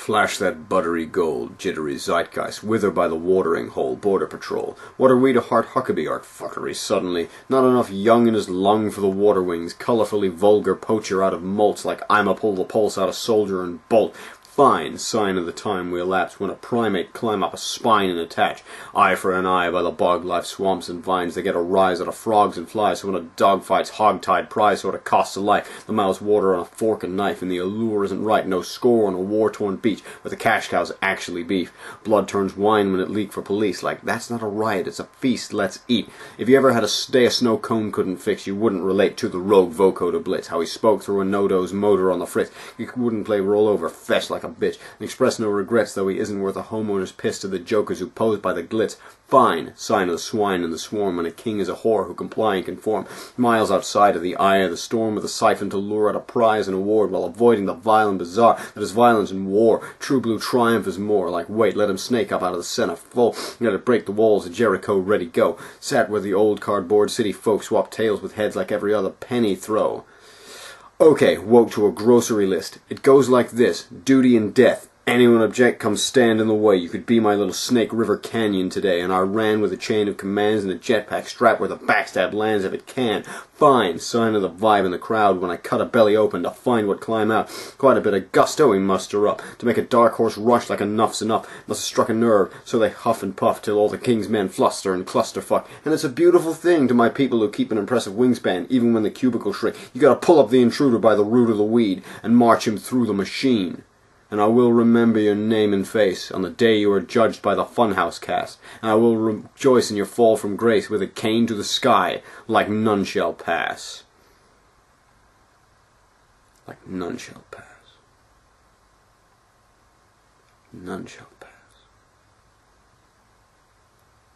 Flash that buttery gold, jittery zeitgeist, wither by the watering hole, border patrol. What are we to Hart Huckabee, art fuckery, suddenly? Not enough young in his lung for the water wings, colourfully vulgar poacher out of molts, like I'm a pull the pulse out of soldier and bolt. Fine sign of the time we elapse when a primate climb up a spine and attach. Eye for an eye by the bog-life swamps and vines. They get a rise out of frogs and flies. So when a dog fights hog-tied prize sort of costs a life. The mouth's water on a fork and knife, and the allure isn't right. No score on a war-torn beach where the cash cow's actually beef. Blood turns wine when it leaked for police. Like, that's not a riot, it's a feast, let's eat. If you ever had a day a snow cone couldn't fix, you wouldn't relate to the rogue vocoder blitz. How he spoke through a no-dose motor on the fritz. You wouldn't play roll-over fetch like a bitch and express no regrets, though he isn't worth a homeowner's piss to the jokers who pose by the glitz. Fine sign of the swine in the swarm when a king is a whore who comply and conform, miles outside of the eye of the storm with a siphon to lure out a prize and award while avoiding the vile and bizarre that is violence and war. True blue triumph is more like, wait, let him snake up out of the center full, let it break the walls of Jericho, ready go. Sat where the old cardboard city folk swap tails with heads like every other penny throw. Okay, woke to a grocery list. It goes like this: duty and death. Anyone object, come stand in the way. You could be my little Snake River Canyon today, and I ran with a chain of commands and a jetpack strap where the backstab lands if it can. Fine sign of the vibe in the crowd when I cut a belly open to find what climb out. Quite a bit of gusto we muster up to make a dark horse rush like enough's enough. Must have struck a nerve, so they huff and puff till all the king's men fluster and clusterfuck. And it's a beautiful thing to my people who keep an impressive wingspan, even when the cubicle shrink. You gotta pull up the intruder by the root of the weed and march him through the machine. And I will remember your name and face on the day you are judged by the funhouse cast, and I will rejoice in your fall from grace with a cane to the sky, like none shall pass. Like none shall pass. None shall pass.